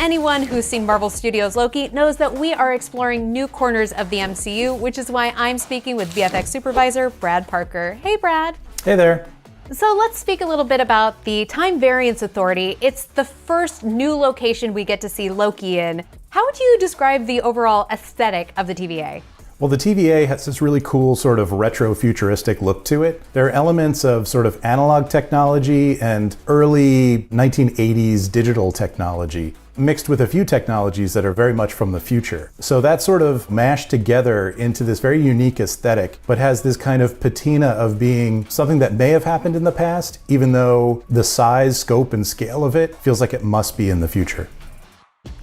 Anyone who's seen Marvel Studios' Loki knows that we are exploring new corners of the MCU, which is why I'm speaking with VFX supervisor Brad Parker. Hey, Brad. Hey there. So let's speak a little bit about the Time Variance Authority. It's the first new location we get to see Loki in. How would you describe the overall aesthetic of the TVA? Well, the TVA has this really cool sort of retro-futuristic look to it. There are elements of sort of analog technology and early 1980s digital technology mixed with a few technologies that are very much from the future. So that's sort of mashed together into this very unique aesthetic, but has this kind of patina of being something that may have happened in the past, even though the size, scope, and scale of it feels like it must be in the future.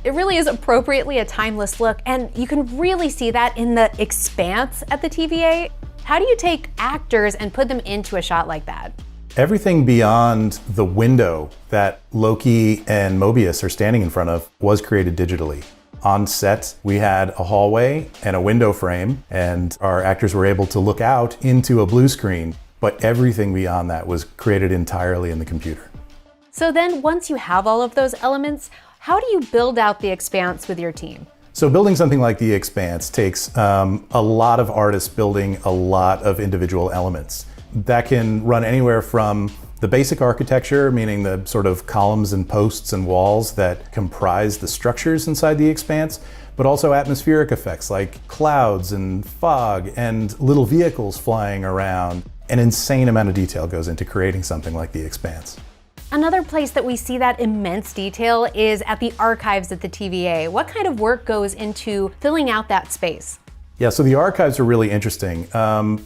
It really is appropriately a timeless look, and you can really see that in the expanse at the TVA. How do you take actors and put them into a shot like that? Everything beyond the window that Loki and Mobius are standing in front of was created digitally. On set, we had a hallway and a window frame, and our actors were able to look out into a blue screen, but everything beyond that was created entirely in the computer. So then, once you have all of those elements, how do you build out the expanse with your team? So building something like the expanse takes a lot of artists building a lot of individual elements. That can run anywhere from the basic architecture, meaning the sort of columns and posts and walls that comprise the structures inside the expanse, but also atmospheric effects like clouds and fog and little vehicles flying around. An insane amount of detail goes into creating something like the expanse. Another place that we see that immense detail is at the archives at the TVA. What kind of work goes into filling out that space? Yeah, so the archives are really interesting.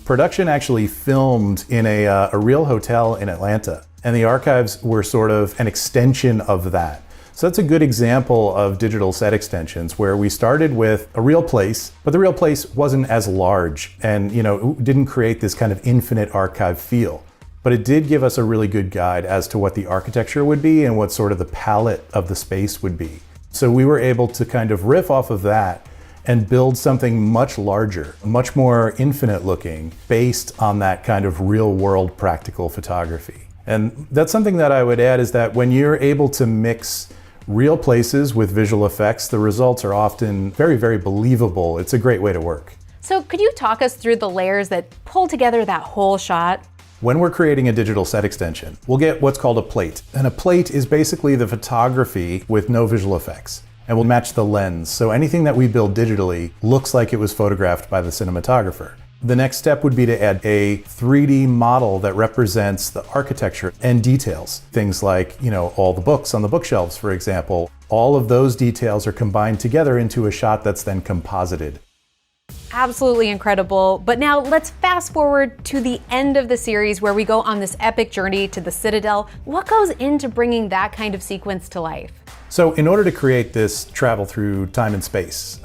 Production actually filmed in a real hotel in Atlanta, and the archives were sort of an extension of that. So that's a good example of digital set extensions where we started with a real place, but the real place wasn't as large and it didn't create this kind of infinite archive feel. But it did give us a really good guide as to what the architecture would be and what sort of the palette of the space would be. So we were able to kind of riff off of that and build something much larger, much more infinite looking, based on that kind of real world practical photography. And that's something that I would add is that when you're able to mix real places with visual effects, the results are often very, very believable. It's a great way to work. So could you talk us through the layers that pull together that whole shot? When we're creating a digital set extension, we'll get what's called a plate. And a plate is basically the photography with no visual effects. And we'll match the lens. So anything that we build digitally looks like it was photographed by the cinematographer. The next step would be to add a 3D model that represents the architecture and details. Things like, all the books on the bookshelves, for example. All of those details are combined together into a shot that's then composited. Absolutely incredible. But now let's fast forward to the end of the series where we go on this epic journey to the Citadel. What goes into bringing that kind of sequence to life? So in order to create this travel through time and space,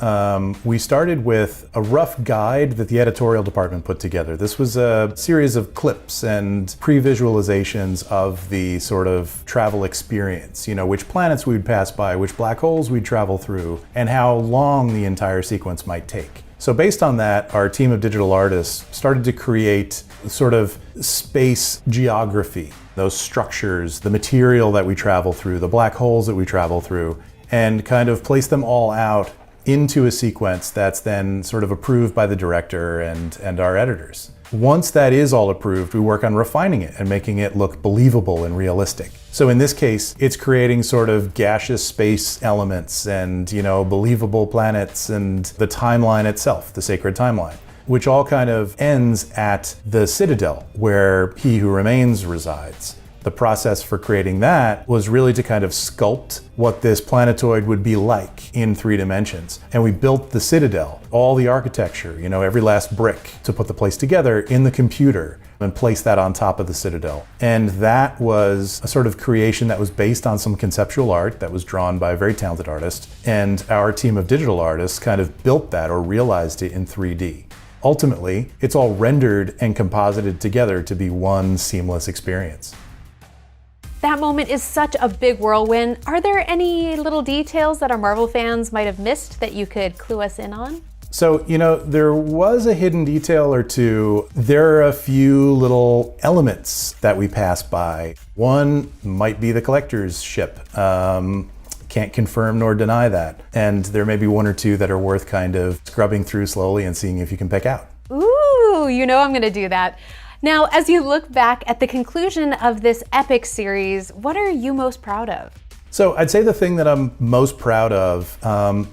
we started with a rough guide that the editorial department put together. This was a series of clips and pre-visualizations of the sort of travel experience, which planets we would pass by, which black holes we'd travel through, and how long the entire sequence might take. So based on that, our team of digital artists started to create sort of space geography, those structures, the material that we travel through, the black holes that we travel through, and kind of place them all out into a sequence that's then sort of approved by the director and our editors. Once that is all approved, we work on refining it and making it look believable and realistic. So in this case, it's creating sort of gaseous space elements and, believable planets and the timeline itself, the sacred timeline, which all kind of ends at the Citadel, where He Who Remains resides. The process for creating that was really to kind of sculpt what this planetoid would be like in 3 dimensions. And we built the Citadel, all the architecture, every last brick to put the place together in the computer and place that on top of the Citadel. And that was a sort of creation that was based on some conceptual art that was drawn by a very talented artist. And our team of digital artists kind of built that or realized it in 3D. Ultimately, it's all rendered and composited together to be one seamless experience. That moment is such a big whirlwind. Are there any little details that our Marvel fans might have missed that you could clue us in on? So, there was a hidden detail or two. There are a few little elements that we pass by. One might be the collector's ship. Can't confirm nor deny that. And there may be one or two that are worth kind of scrubbing through slowly and seeing if you can pick out. Ooh, you know I'm gonna do that. Now, as you look back at the conclusion of this epic series, what are you most proud of? So I'd say the thing that I'm most proud of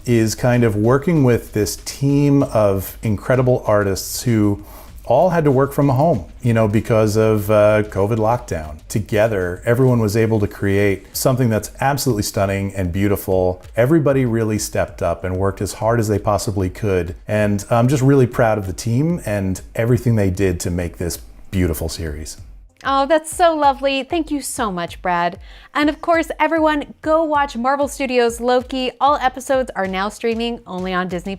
is kind of working with this team of incredible artists who all had to work from home, because of COVID lockdown. Together, everyone was able to create something that's absolutely stunning and beautiful. Everybody really stepped up and worked as hard as they possibly could. And I'm just really proud of the team and everything they did to make this beautiful series. Oh, that's so lovely. Thank you so much, Brad. And of course, everyone, go watch Marvel Studios' Loki. All episodes are now streaming only on Disney+.